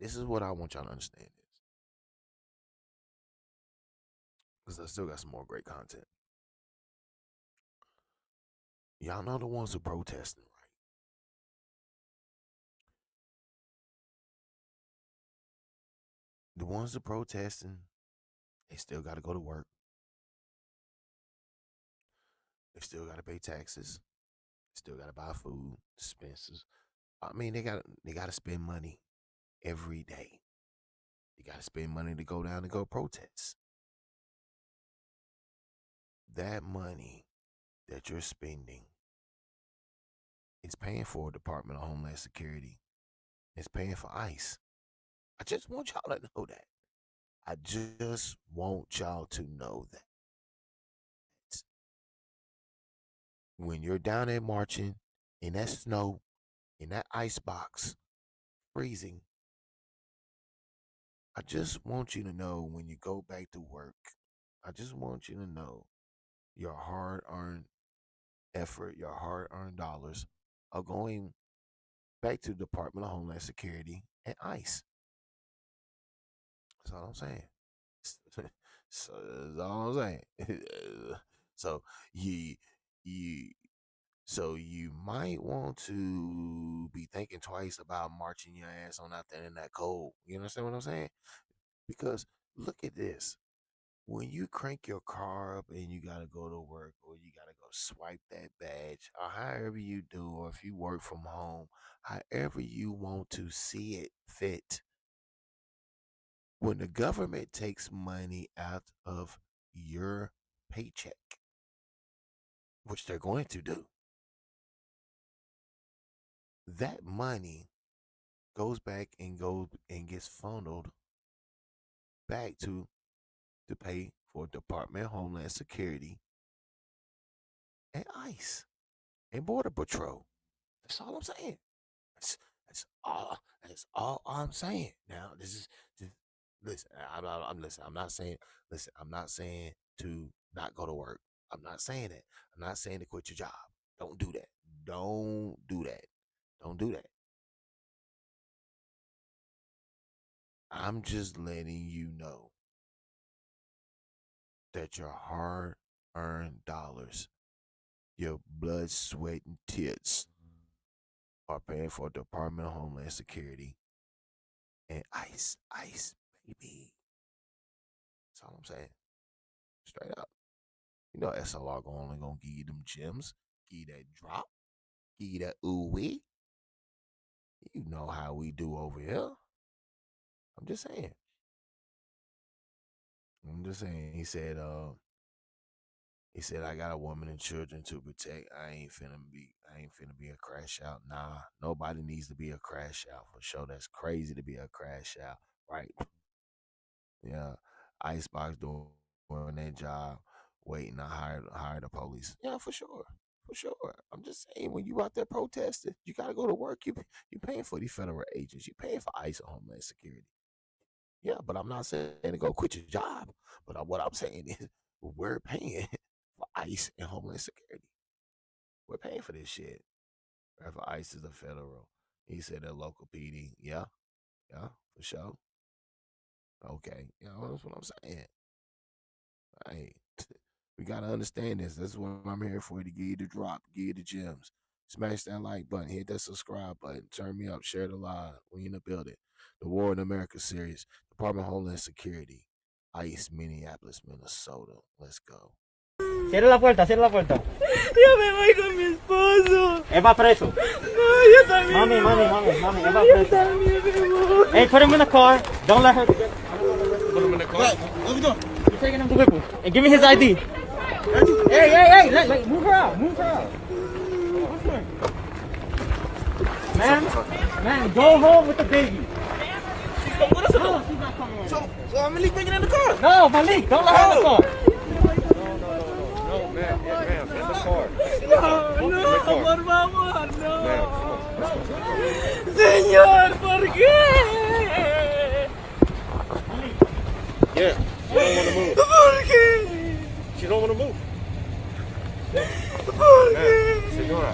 This is what I want y'all to understand is. Because I still got some more great content. Y'all know the ones who protesting, right? The ones who protesting, they still got to go to work. They still got to pay taxes. Still got to buy food, expenses. I mean, they got to spend money every day. You got to spend money to go down and go protest. That money that you're spending is paying for Department of Homeland Security. It's paying for ICE. I just want y'all to know that. I just want y'all to know that. when you're down there marching in that snow, in that ice box, freezing, I just want you to know when you go back to work, I just want you to know your hard earned effort, your hard earned dollars are going back to the Department of Homeland Security and ICE. That's all I'm saying. So that's all I'm saying. So you you so you might want to be thinking twice about marching your ass on out there in that cold. You understand what I'm saying? Because look at this. When you crank your car up and you gotta go to work or you gotta go swipe that badge or however you do, or if you work from home, however you want to see it fit. When the government takes money out of your paycheck, which they're going to do, that money goes back and goes and gets funneled back to pay for Department of Homeland Security and ICE and Border Patrol. That's all I'm saying. That's, that's all I'm saying. Now this is just, listen. Listen. I'm not saying. Listen. I'm not saying to not go to work. I'm not saying that. I'm not saying to quit your job. Don't do that. Don't do that. Don't do that. I'm just letting you know that your hard-earned dollars, your blood, sweat, and tears are paying for Department of Homeland Security and ICE. ICE, baby. That's all I'm saying. Straight up. You know S.L.R. only gonna give you them gems, give you that drop, give you that ooh wee. You know how we do over here. I'm just saying. I'm just saying. He said, I got a woman and children to protect. I ain't finna be a crash out. Nah, nobody needs to be a crash out for sure. That's crazy to be a crash out, right? Yeah. Icebox doing their job, waiting to hire the police. Yeah, for sure. For sure. I'm just saying, when you out there protesting, you gotta go to work. You paying for these federal agents. You paying for ICE and Homeland Security. Yeah, but I'm not saying to go quit your job. But what I'm saying is, we're paying for ICE and Homeland Security. We're paying for this shit. Right? For ICE is the federal. He said that local PD. Yeah, yeah, for sure. Okay, that's what I'm saying. Hey, we gotta understand this. That's what I'm here for, to give you the drop, give you the gems. Smash that like button, hit that subscribe button, turn me up, share the live. We in the building. The War in America series, Department of Homeland Security, ICE, Minneapolis, Minnesota. Let's go. Cierra la puerta, cierra la puerta. Yo me voy con mi esposo. Él va preso. No, yo también. Mami, él va preso. Hey, put him in the car. Don't let her get. Put him in the car. What we doing? You're taking him to Whipple. And give me his ID. Hey, move her out. Man, go home with the baby. She's going with us or no? She's not coming with us. So I'm Malik bringing in the car. No, Malik, don't let her in the car. No, ma'am, in the car. No, por favor, no. Señor, ¿por qué? Yeah, she don't want to move. ¿Por qué? She don't want to move. ¿Por qué? Señora.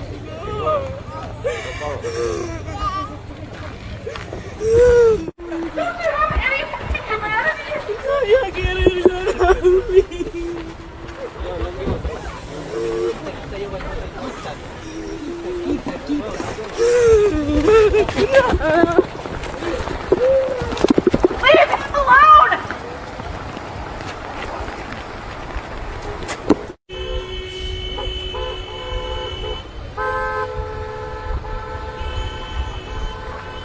Ya quiero ir a dormir. Leave him alone!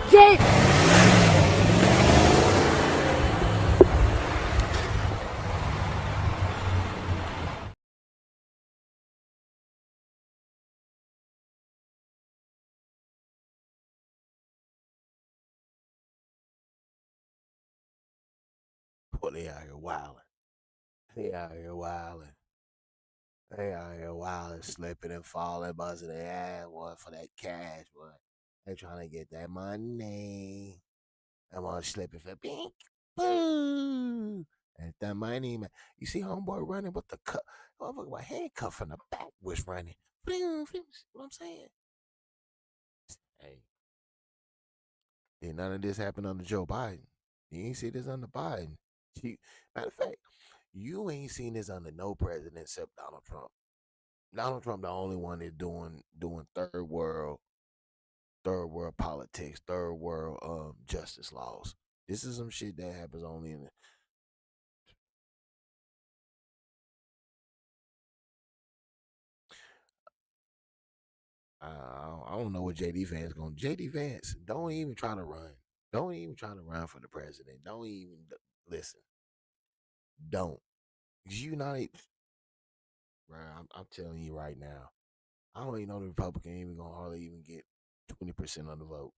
Jake! Boy, they out here wilding. They out here wilding. They out here wild and slipping and falling, busting their ass, boy, for that cash, boy. They trying to get that money. I'm on slipping for pink. Boo! And that money, man. You see homeboy running with the cup. Motherfucker, my handcuff from the back was running. Bling, bling, what I'm saying? Hey, did none of this happen under Joe Biden? You ain't see this under Biden. Matter of fact, you ain't seen this under no president except Donald Trump. Donald Trump, the only one that's doing third world politics, third world justice laws. This is some shit that happens only in. I don't know what JD Vance going. JD Vance, don't even try to run. Don't even try to run for the president. Don't even listen. Don't. You not. Right, I'm telling you right now. I don't even know the Republican even gonna hardly even get 20% of the vote.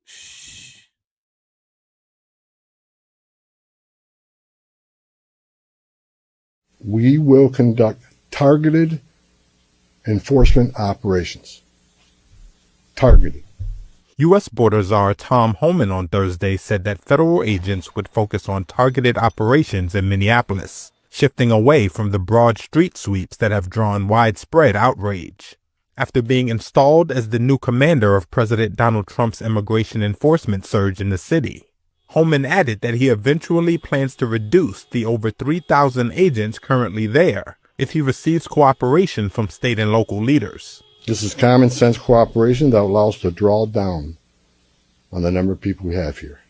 Shh. We will conduct targeted enforcement operations. Targeted. U.S. Border Czar Tom Homan on Thursday said that federal agents would focus on targeted operations in Minneapolis, shifting away from the broad street sweeps that have drawn widespread outrage. After being installed as the new commander of President Donald Trump's immigration enforcement surge in the city, Homan added that he eventually plans to reduce the over 3,000 agents currently there if he receives cooperation from state and local leaders. This is common sense cooperation that allows us to draw down on the number of people we have here.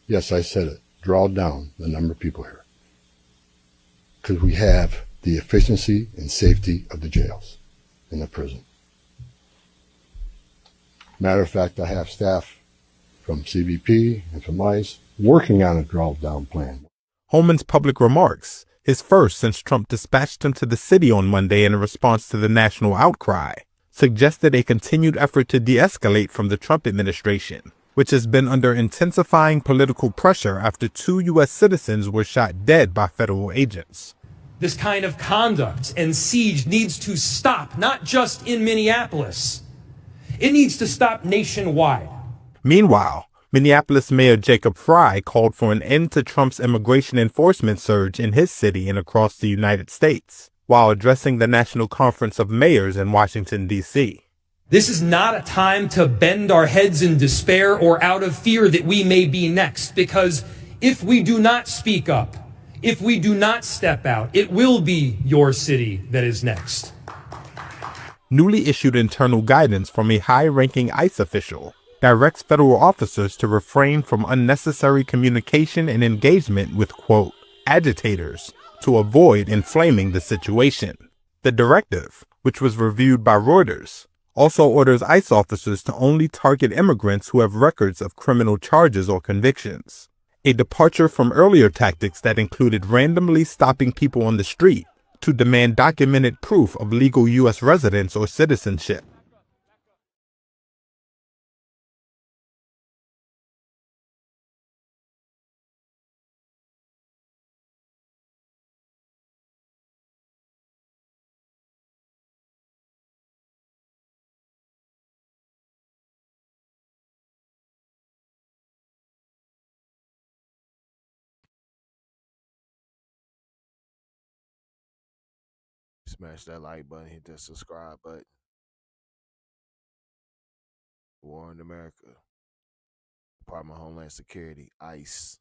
Yes, I said it. Draw down the number of people here. Because we have the efficiency and safety of the jails and the prison. Matter of fact, I have staff from CBP and from ICE working on a draw-down plan. Homan's public remarks, his first since Trump dispatched him to the city on Monday in response to the national outcry, suggested a continued effort to de-escalate from the Trump administration, which has been under intensifying political pressure after 2 U.S. citizens were shot dead by federal agents. This kind of conduct and siege needs to stop, not just in Minneapolis. It needs to stop nationwide. Meanwhile, Minneapolis Mayor Jacob Frey called for an end to Trump's immigration enforcement surge in his city and across the United States, while addressing the National Conference of Mayors in Washington, D.C. This is not a time to bend our heads in despair or out of fear that we may be next, because if we do not speak up, if we do not step out, it will be your city that is next. Newly issued internal guidance from a high-ranking ICE official directs federal officers to refrain from unnecessary communication and engagement with, quote, agitators to avoid inflaming the situation. The directive, which was reviewed by Reuters, also orders ICE officers to only target immigrants who have records of criminal charges or convictions, a departure from earlier tactics that included randomly stopping people on the street to demand documented proof of legal U.S. residence or citizenship. Smash that like button, hit that subscribe button. War in America. Department of Homeland Security, ICE.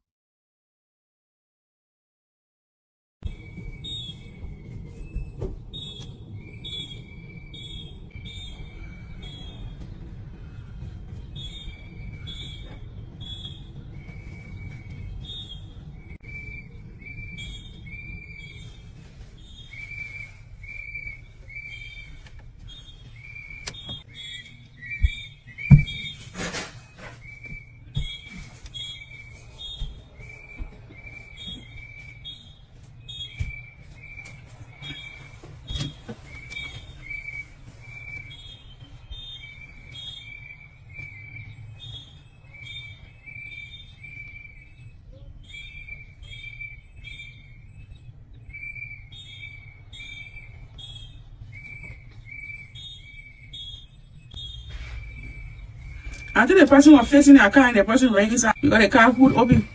Until the person was facing their car and the person was inside, because the car hood open.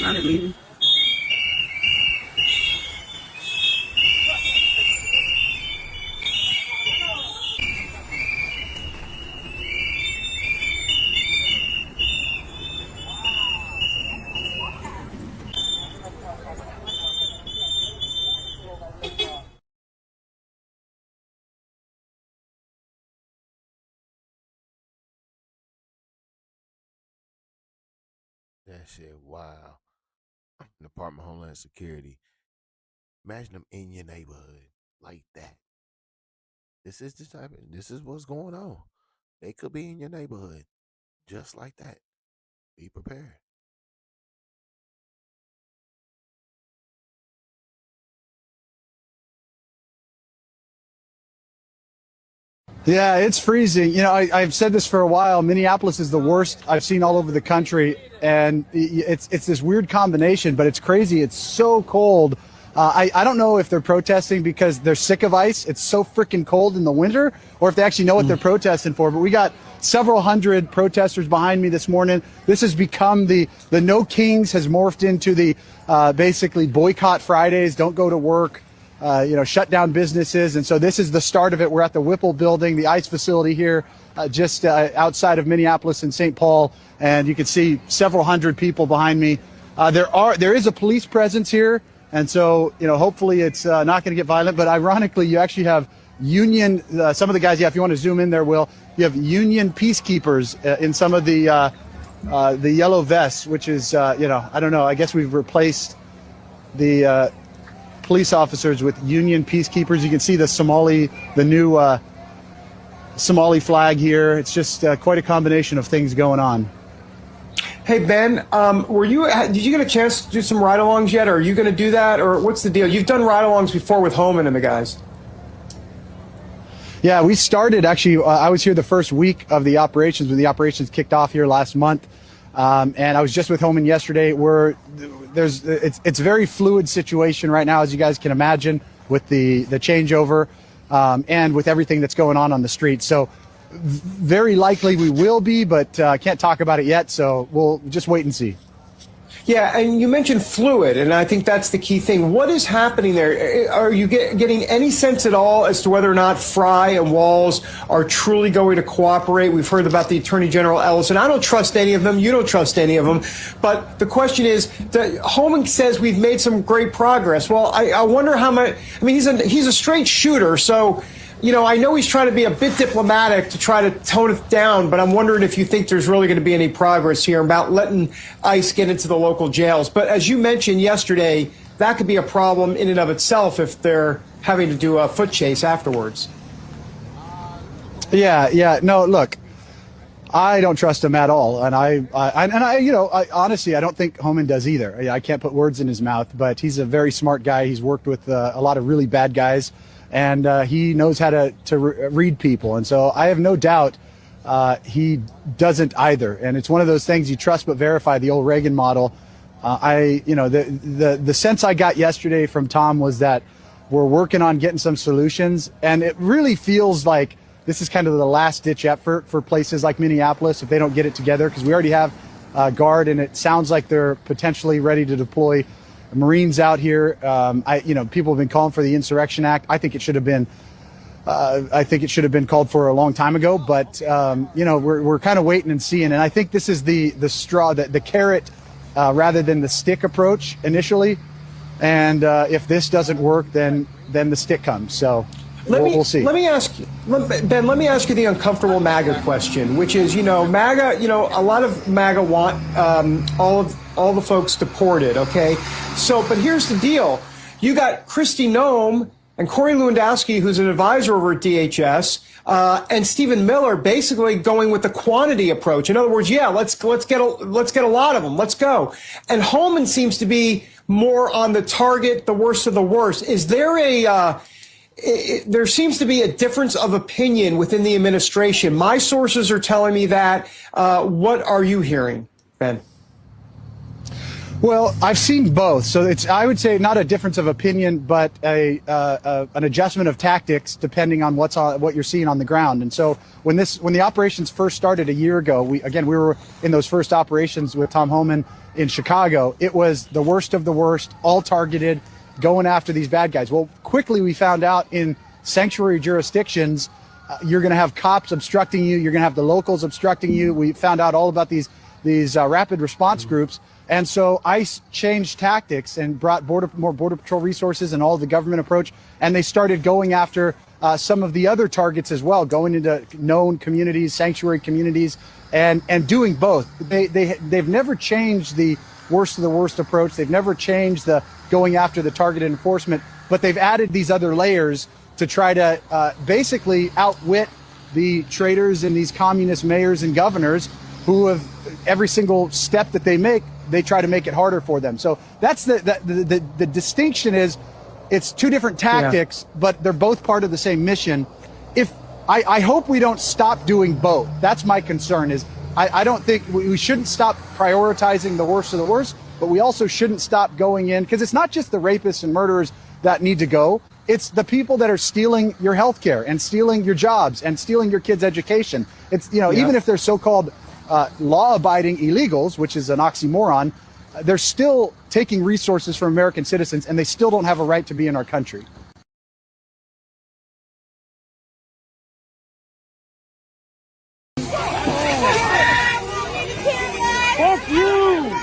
Not leaving. That shit, wow. Department of Homeland Security. Imagine them in your neighborhood like that. This is this is what's going on. They could be in your neighborhood just like that. Be prepared. Yeah, it's freezing. You know, I've said this for a while. Minneapolis is the worst I've seen all over the country, and it's this weird combination, but it's crazy. It's so cold. I don't know if they're protesting because they're sick of ice. It's so freaking cold in the winter, or if they actually know what they're protesting for. But we got several hundred protesters behind me this morning. This has become the No Kings has morphed into the basically boycott Fridays, don't go to work. Shut down businesses. And so this is the start of it. We're at the Whipple building, the ICE facility here, just outside of Minneapolis and St. Paul. And you can see several hundred people behind me. There is a police presence here. And so, hopefully it's not going to get violent. But ironically, you actually have union, some of the guys, if you want to zoom in there, Will, you have union peacekeepers in some of the the yellow vests, which is, I don't know, I guess we've replaced the police officers with union peacekeepers. You can see the new Somali flag here. It's just quite a combination of things going on. Hey, Ben, did you get a chance to do some ride-alongs yet? Or are you going to do that? Or what's the deal? You've done ride-alongs before with Homan and the guys. Yeah, we started, actually, I was here the first week of the operations when the operations kicked off here last month. And I was just with Homan yesterday. It's a very fluid situation right now, as you guys can imagine, with the changeover and with everything that's going on the street. So very likely we will be, but can't talk about it yet. So we'll just wait and see. Yeah, and you mentioned fluid, and I think that's the key thing. What is happening there? Are you getting any sense at all as to whether or not Fry and Walz are truly going to cooperate? We've heard about the Attorney General Ellison. I don't trust any of them. You don't trust any of them. But the question is, Homan says we've made some great progress. Well, I wonder how much. I mean, he's a straight shooter, so. I know he's trying to be a bit diplomatic to try to tone it down, but I'm wondering if you think there's really going to be any progress here about letting ICE get into the local jails. But as you mentioned yesterday, that could be a problem in and of itself if they're having to do a foot chase afterwards. Yeah. No, look, I don't trust him at all. And I honestly, I don't think Homan does either. I can't put words in his mouth, but he's a very smart guy. He's worked with a lot of really bad guys. And he knows how to read people. And so I have no doubt he doesn't either. And it's one of those things you trust but verify, the old Reagan model. The sense I got yesterday from Tom was that we're working on getting some solutions. And it really feels like this is kind of the last ditch effort for places like Minneapolis if they don't get it together, because we already have guard, and it sounds like they're potentially ready to deploy Marines out here. People have been calling for the Insurrection Act. I think it should have been. Called for a long time ago. But we're kind of waiting and seeing. And I think this is the straw, the carrot, rather than the stick approach initially. And if this doesn't work, then the stick comes. So we'll see. Let me ask you, Ben. Let me ask you the uncomfortable MAGA question, which is, MAGA. A lot of MAGA want all the folks deported, okay? So, but here's the deal. You got Kristi Noem and Corey Lewandowski, who's an advisor over at DHS, and Stephen Miller basically going with the quantity approach. In other words, yeah, let's get a lot of them. Let's go. And Homan seems to be more on the target, the worst of the worst. Is there there seems to be a difference of opinion within the administration. My sources are telling me that. What are you hearing, Ben? Well, I've seen both. So it's, I would say, not a difference of opinion, but an adjustment of tactics depending on what you're seeing on the ground. And so when the operations first started a year ago, we were in those first operations with Tom Homan in Chicago. It was the worst of the worst, all targeted, going after these bad guys. Well, quickly we found out in sanctuary jurisdictions, you're going to have cops obstructing you. You're going to have the locals obstructing you. We found out all about these rapid response groups. And so ICE changed tactics and brought more Border Patrol resources and all the government approach. And they started going after some of the other targets as well, going into known communities, sanctuary communities, and doing both. They've never changed the worst of the worst approach. They've never changed the going after the targeted enforcement, but they've added these other layers to try to basically outwit the traitors and these communist mayors and governors who have every single step that they make, they try to make it harder for them. So that's the distinction is it's two different tactics, but they're both part of the same mission. I hope we don't stop doing both. That's my concern is I don't think we shouldn't stop prioritizing the worst of the worst, but we also shouldn't stop going in, because it's not just the rapists and murderers that need to go. It's the people that are stealing your health care and stealing your jobs and stealing your kids' education. It's, even if they're so-called law-abiding illegals, which is an oxymoron, they're still taking resources from American citizens, and they still don't have a right to be in our country. Fuck you!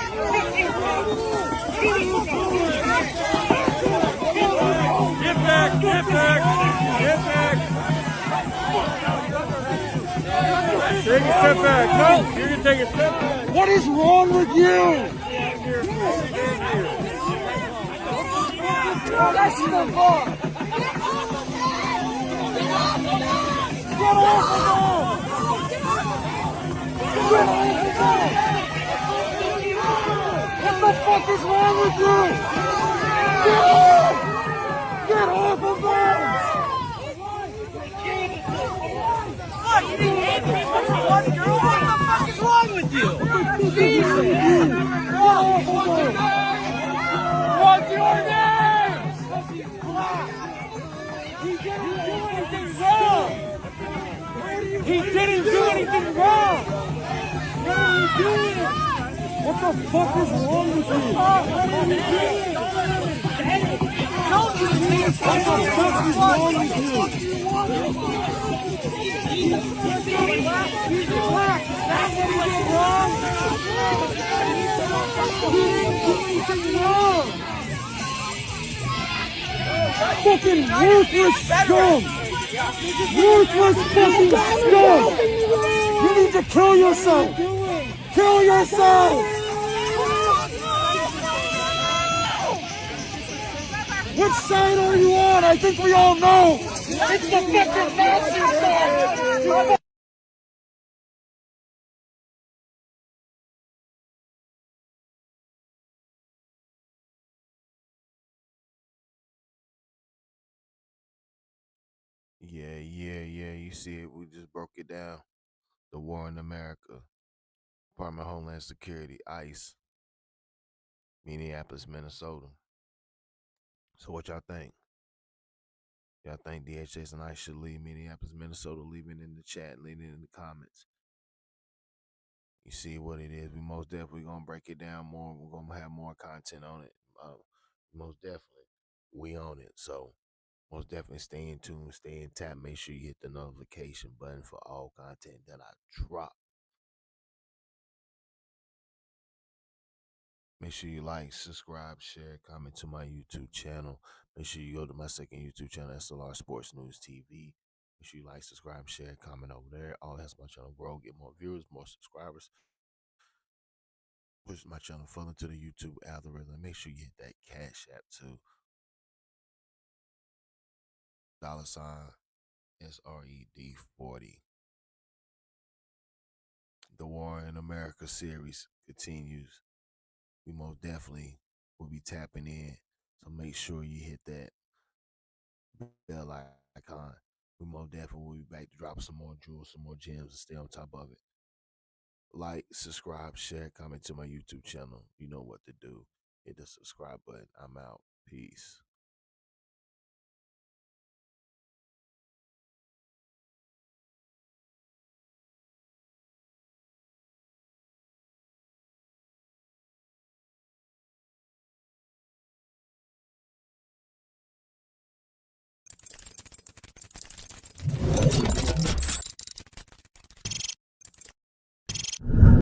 Get back! Get back! Get back! Take a step back. No, you're gonna take a step back. What What is wrong with you? That's the car. Get off of them! Get off of them! What the fuck is wrong with you? Get off! Get off of them! What, you didn't hate people for one girl? What the fuck is wrong with you? Jesus! Get off of them! What's your name? He didn't do anything wrong! He didn't do anything wrong! What are you doing? What the fuck is wrong with you? What are you doing? Don't do this! What the fuck is wrong with you? He's black! That's what was wrong! He didn't do anything wrong! Fucking ruthless scum! Ruthless fucking scum! You need to kill yourself! Kill yourself! Which side are you on? I think we all know! It's the fucking Nazi side! Yeah, you see it. We just broke it down. The war in America. Department of Homeland Security, ICE, Minneapolis, Minnesota. So what y'all think? Y'all think DHS and ICE should leave Minneapolis, Minnesota? Leave it in the chat, leave it in the comments. You see what it is. We most definitely gonna break it down more. We're gonna have more content on it. Most definitely, we on it. So most definitely stay in tune, stay in tap. Make sure you hit the notification button for all content that I drop. Make sure you like, subscribe, share, comment to my YouTube channel. Make sure you go to my second YouTube channel, S.L.R Sports News TV. Make sure you like, subscribe, share, comment over there. All helps my channel grow, get more viewers, more subscribers. Push my channel further to the YouTube algorithm. Make sure you hit that Cash App too. $ SRED 40. The War in America series continues. We most definitely will be tapping in. So make sure you hit that bell icon. We most definitely will be back to drop some more jewels, some more gems, and stay on top of it. Like, subscribe, share, comment to my YouTube channel. You know what to do. Hit the subscribe button. I'm out. Peace.